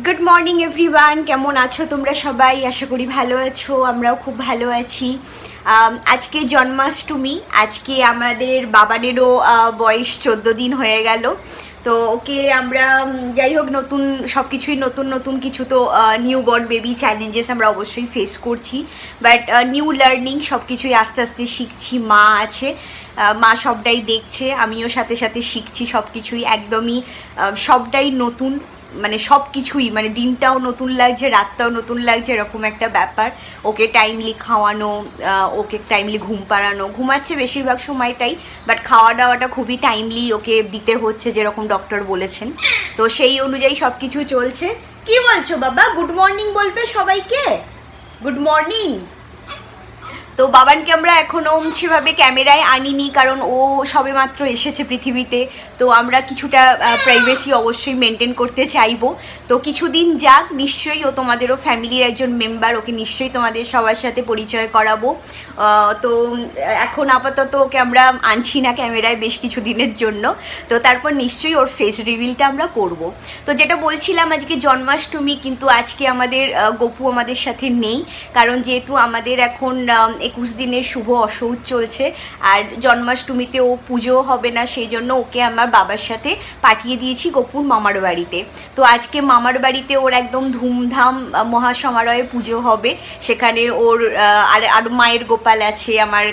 Good morning everyone, কেমন আছো তোমরা সবাই? আশা করি ভালো আছো, আমরাও খুব ভালো আছি। আজকে জন্মাষ্টমী, আজকে আমাদের বাবানেরও বয়স 14 দিন হয়ে গেল। তো ওকে আমরা যাই হোক নতুন সব কিছুই নতুন নতুন কিছু তো নিউ বর্ন বেবি চ্যালেঞ্জেস আমরা অবশ্যই ফেস করছি, বাট নিউ লার্নিং সব কিছুই আস্তে আস্তে শিখছি। মা আছে, মা সবটাই দেখছে, আমিও সাথে সাথে শিখছি সব কিছুই, একদমই সবটাই নতুন, মানে সব কিছুই, মানে দিনটাও নতুন লাগছে, রাতটাও নতুন লাগছে, এরকম একটা ব্যাপার। ওকে টাইমলি খাওয়ানো, ওকে টাইমলি ঘুম পাড়ানো, ঘুমাচ্ছে বেশিরভাগ সময়টাই, বাট খাওয়া দাওয়াটা খুবই টাইমলি ওকে দিতে হচ্ছে যেরকম ডক্টর বলেছেন। তো সেই অনুযায়ী সব কিছু চলছে। কি বলছো বাবা? গুড মর্নিং বলবে সবাইকে, গুড মর্নিং। তো বাবানকে আমরা এখনও সেভাবে ক্যামেরায় আনিনি, কারণ ও সবেমাত্র এসেছে পৃথিবীতে। তো আমরা কিছুটা প্রাইভেসি অবশ্যই মেনটেন করতে চাইবো। তো কিছুদিন যাক, নিশ্চয়ই ও তোমাদেরও ফ্যামিলির একজন মেম্বার, ওকে নিশ্চয়ই তোমাদের সবার সাথে পরিচয় করাবো। তো এখন আপাতত ওকে আমরা আনছি না ক্যামেরায় বেশ কিছু দিনের জন্য। তো তারপর নিশ্চয়ই ওর ফেস রিভিলটা আমরা করব। তো যেটা বলছিলাম, আজকে জন্মাষ্টমী, কিন্তু আজকে আমাদের গপু আমাদের সাথে নেই, কারণ যেহেতু আমাদের এখন 21 দিনের শুভ অসৌচ চলছে, আর জন্মাষ্টমীতে ও পুজো হবে না, সেই জন্য ওকে আমার বাবার সাথে পাঠিয়ে দিয়েছি গপুর মামার বাড়িতে। তো আজকে মামার বাড়িতে ওর একদম ধুমধাম মহাসমারোহে পুজো হবে। সেখানে ওর আর মায়ের গোপাল আছে, আমার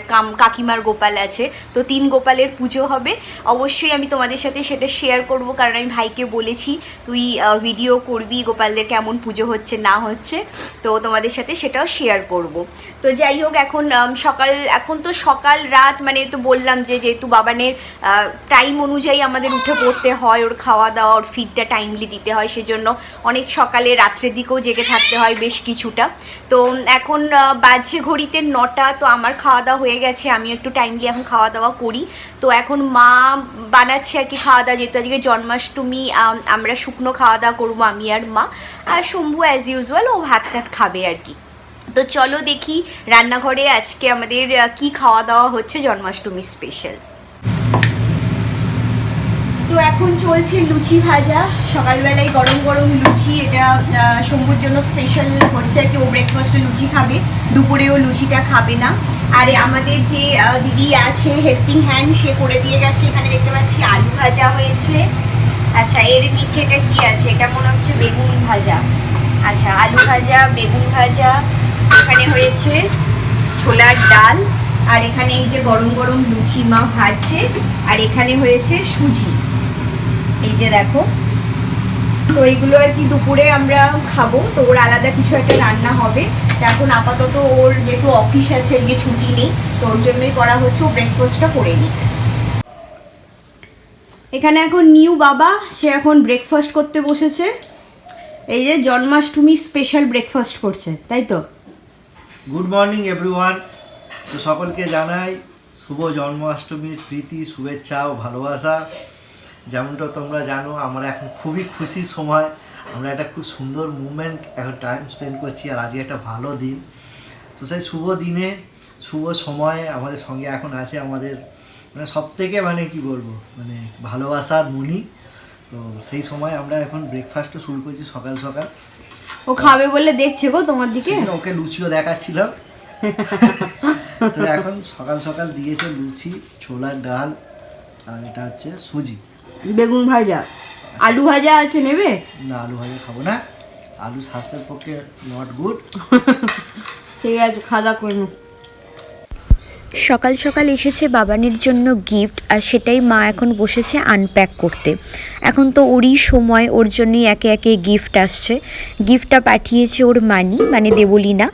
কাকিমার গোপাল আছে, তো 3 গোপালের পুজো হবে। অবশ্যই আমি তোমাদের সাথে সেটা শেয়ার করব, কারণ আমি ভাইকে বলেছি তুই ভিডিও করবি গোপালদের কেমন পুজো হচ্ছে না হচ্ছে, তো তোমাদের সাথে সেটাও শেয়ার করব। তো যাই হোক, এখন তো সকাল রাত, মানে তো বললাম যে যেহেতু বাবানের টাইম অনুযায়ী আমাদের উঠে পড়তে হয়, ওর খাওয়া দাওয়া ওর ফিডটা টাইমলি দিতে হয়, সেজন্য অনেক সকালে রাত্রের দিকেও জেগে থাকতে হয় বেশ কিছুটা। তো এখন বাজছে ঘড়িতে 9টা, তো আমার খাওয়া দাওয়া হয়ে গেছে, আমি একটু টাইমলি এখন খাওয়া দাওয়া করি। তো এখন মা বানাচ্ছে আর কি খাওয়া দাওয়া, যেহেতু আজকে জন্মাষ্টমী, আমরা শুকনো খাওয়া দাওয়া করবো আমি আর মা, আর শম্ভু অ্যাজ ইউজুয়াল ও ভাত টাত খাবে আর কি। তো চলো দেখি রান্নাঘরে আজকে আমাদের কি খাওয়া দাওয়া হচ্ছে জন্মাষ্টমী স্পেশাল। তো এখন চলছে লুচি ভাজা, সকালবেলায় গরম গরম লুচি, এটা শম্ভুর জন্য স্পেশাল হচ্ছে আর কি, ও ব্রেকফাস্টে লুচি খাবে, দুপুরেও লুচিটা খাবে না। আর আমাদের যে দিদি আছে হেল্পিং হ্যান্ড, সে করে দিয়ে গেছে। এখানে দেখতে পাচ্ছি আলু ভাজা হয়েছে। আচ্ছা, এর নিচে এটা কি আছে? এটা মনে হচ্ছে বেগুন ভাজা। আচ্ছা, আলু ভাজা, বেগুন ভাজা, এখানে হয়েছে ছোলার ডাল, আর এখানে এই যে গরম গরম লুচি মা ভাজছে, আর এখানে হয়েছে সুজি, এই যে দেখো। তো এইগুলো আর কি দুপুরে আমরা খাবো, তো ওর আলাদা কিছু একটা রান্না হবে। এখন আপাতত ওর যেহেতু অফিস আছে, এই যে ছুটি নেই, তো ওর জন্যই করা হচ্ছে, ও ব্রেকফাস্টটা করে নিক। এখানে এখন নিউ বাবা, সে এখন ব্রেকফাস্ট করতে বসেছে। এই যে জন্মাষ্টমী স্পেশাল ব্রেকফাস্ট করছে, তাই তো? Good morning everyone. তো সকলকে জানাই শুভ জন্মাষ্টমীর প্রীতি, শুভেচ্ছা ও ভালোবাসা। যেমনটা তোমরা জানো, আমরা এখন খুবই খুশির সময়, আমরা একটা খুব সুন্দর মুভমেন্ট এখন টাইম স্পেন্ড করছি, আর আজকে একটা ভালো দিন। তো সেই শুভ দিনে, শুভ সময়ে আমাদের সঙ্গে এখন আছে আমাদের মানে সবথেকে মানে কি বলবো, মানে ভালোবাসার মুনি। তো সেই সময় আমরা এখন ব্রেকফাস্টও শুরু করছি সকাল সকাল। ও খাবে বলে দেখছে গো তোমার দিকে, ওকে লুচিও দেখাচ্ছিলাম। তো এখন সকাল সকাল দিয়েছে লুচি, ছোলার ডাল, আর এটা হচ্ছে সুজি, বেগুন ভাজা, আলু ভাজা আছে, নেবে? না, আলু ভাজা খাবো না, আলু স্বাস্থ্যের পক্ষে নট গুড। ঠিক আছে, খাওয়া করে নাও। সকাল সকাল এসেছে বাবানের জন্য গিফট, আর সেটাই মা এখন বসেছে আনপ্যাক করতে। এখন তো ওরই সময়, ওর জন্যই একে একে গিফট আসছে। গিফটটা পাঠিয়েছে ওর মানে দেবলীনা।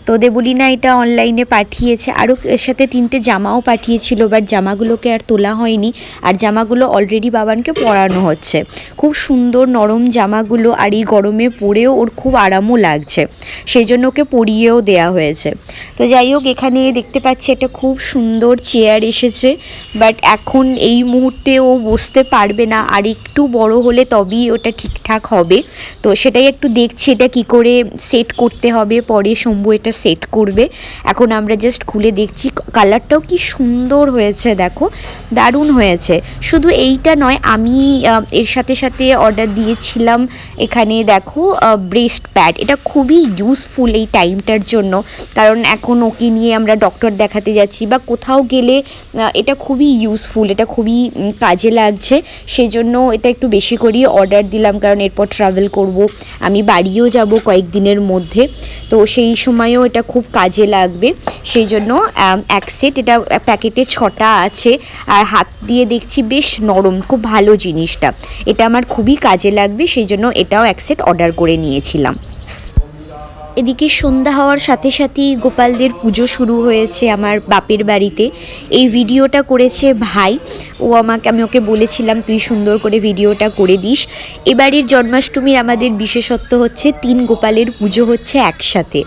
তো দেবলীনা এটা অনলাইনে পাঠিয়েছে, আরও এর সাথে 3টে জামাও পাঠিয়েছিল, বাট জামাগুলোকে আর তোলা হয়নি, আর জামাগুলো অলরেডি বাবানকে পরানো হচ্ছে। খুব সুন্দর নরম জামাগুলো, আর এই গরমে পরেও ওর খুব আরামও লাগছে, সেই জন্য ওকে পরিয়েও দেয়া হয়েছে। তো যাই হোক, এখানে দেখতে পাচ্ছি একটা খুব সুন্দর চেয়ার এসেছে, বাট এখন এই মুহূর্তে ও বসতে পারবে না, আর একটু বড় হলে তবেই ওটা ঠিকঠাক হবে। তো সেটাই একটু দেখছি, এটা কি করে সেট করতে হবে, পরে শম্ভু এটা একটা সেট করবে। এখন আমরা জাস্ট খুলে দেখছি, কালারটাও কি সুন্দর হয়েছে, দেখো দারুণ হয়েছে। শুধু এইটা নয়, আমি এর সাথে সাথে অর্ডার দিয়েছিলাম এখানে দেখো ব্রেস্ট প্যাড। এটা খুবই ইউজফুল এই টাইমটার জন্য, কারণ এখন ওকে নিয়ে আমরা ডক্টর দেখাতে যাচ্ছি বা কোথাও গেলে এটা খুবই ইউজফুল, এটা খুবই কাজে লাগছে। সেজন্য এটা একটু বেশি করেই অর্ডার দিলাম, কারণ এরপর ট্রাভেল করব, আমি বাড়িও যাব কয়েকদিনের মধ্যে, তো সেই সময়ও এটা খুব কাজে লাগবে। সেই জন্য এক সেট, এটা প্যাকেটে 6টা আছে, আর হাত দিয়ে দেখছি বেশ নরম, খুব ভালো জিনিসটা, এটা আমার খুবই কাজে লাগবে, সেই জন্য এটাও এক সেট অর্ডার করে নিয়েছিলাম। এদিকে সন্ধ্যা হওয়ার সাথে সাথেই গোপালদের পুজো শুরু হয়েছে আমার বাপের বাড়িতে। এই ভিডিওটা করেছে ভাই, আমি ওকে বলেছিলাম তুই সুন্দর করে ভিডিওটা করে দিস। এবারের জন্মাষ্টমীর আমাদের বিশেষত্ব হচ্ছে 3 গোপালের পুজো হচ্ছে একসাথে।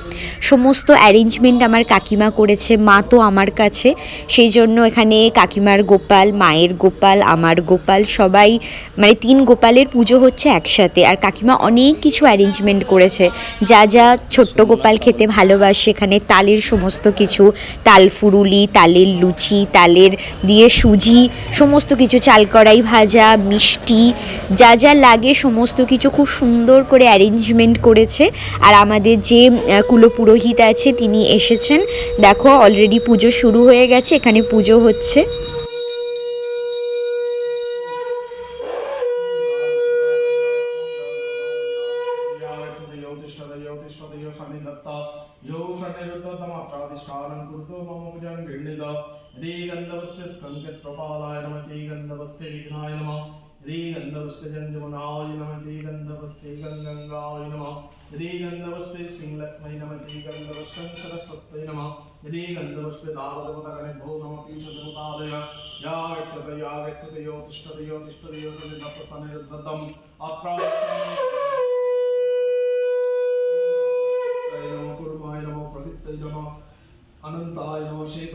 সমস্ত অ্যারেঞ্জমেন্ট আমার কাকিমা করেছে, মা তো আমার কাছে, সেই জন্য এখানে কাকিমার গোপাল, মায়ের গোপাল, আমার গোপাল, সবাই মানে 3 গোপালের পুজো হচ্ছে একসাথে। আর কাকিমা অনেক কিছু অ্যারেঞ্জমেন্ট করেছে, যা যা ছোট্ট গোপাল খেতে ভালোবাসে, এখানে তালের সমস্ত কিছু, তাল ফুরুলি, তালের লুচি, তালের দিয়ে সুজি, সমস্ত কিছু, চাল কড়াই ভাজা, মিষ্টি, যা যা লাগে সমস্ত কিছু খুব সুন্দর করে অ্যারেঞ্জমেন্ট করেছে। আর আমাদের যে কুলপুরোহিত আছে তিনি এসেছেন, দেখো অলরেডি পুজো শুরু হয়ে গেছে, এখানে পুজো হচ্ছে। अनंताय नमः श्री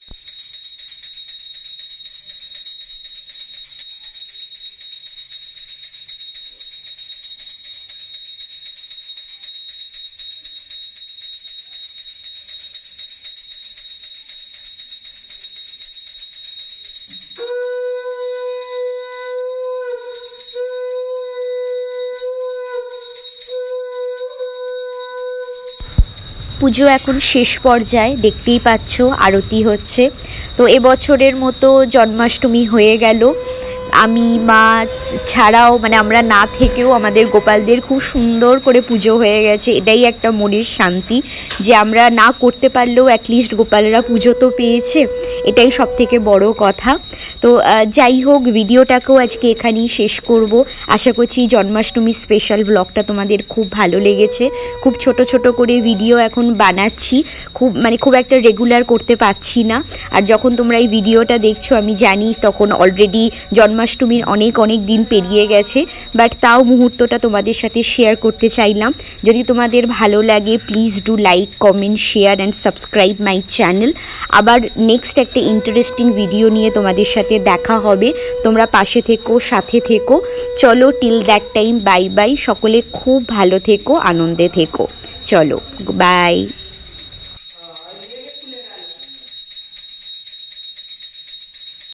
পুজো এখন শেষ পর্যায়ে, দেখতেই পাচ্ছ আরতি হচ্ছে। তো এবছরের মতো জন্মাষ্টমী হয়ে গেল, আমি মা ছাড়াও মানে আমরা না থেকেও আমাদের গোপালদের খুব সুন্দর করে পুজো হয়ে গেছে। এটাই একটা মনের শান্তি যে আমরা না করতে পারলেও অ্যাটলিস্ট গোপালরা পুজো তো পেয়েছে, এটাই সব থেকে বড় কথা। তো যাই হোক, ভিডিওটাকেও আজকে এখানেই শেষ করব। আশা করছি জন্মাষ্টমী স্পেশাল ব্লগটা তোমাদের খুব ভালো লেগেছে। খুব ছোট ছোট করে ভিডিও এখন বানাচ্ছি, খুব একটা রেগুলার করতে পারছি না। আর যখন তোমরা এই ভিডিওটা দেখছো আমি জানি তখন অলরেডি জন্মাষ্টমীর অনেক দিন পেরিয়ে গেছে, বাট তাও মুহূর্তটা তোমাদের সাথে শেয়ার করতে চাইলাম। যদি তোমাদের ভালো লাগে please do like, comment, share and subscribe my channel. আবার নেক্সট একটা ইন্টারেস্টিং ভিডিও নিয়ে তোমাদের সাথে দেখা হবে। তোমরা পাশে থেকো, সাথে থেকো। চলো, till that time bye bye. সকলে খুব ভালো থেকো, আনন্দে থেকো। চলো, বাই।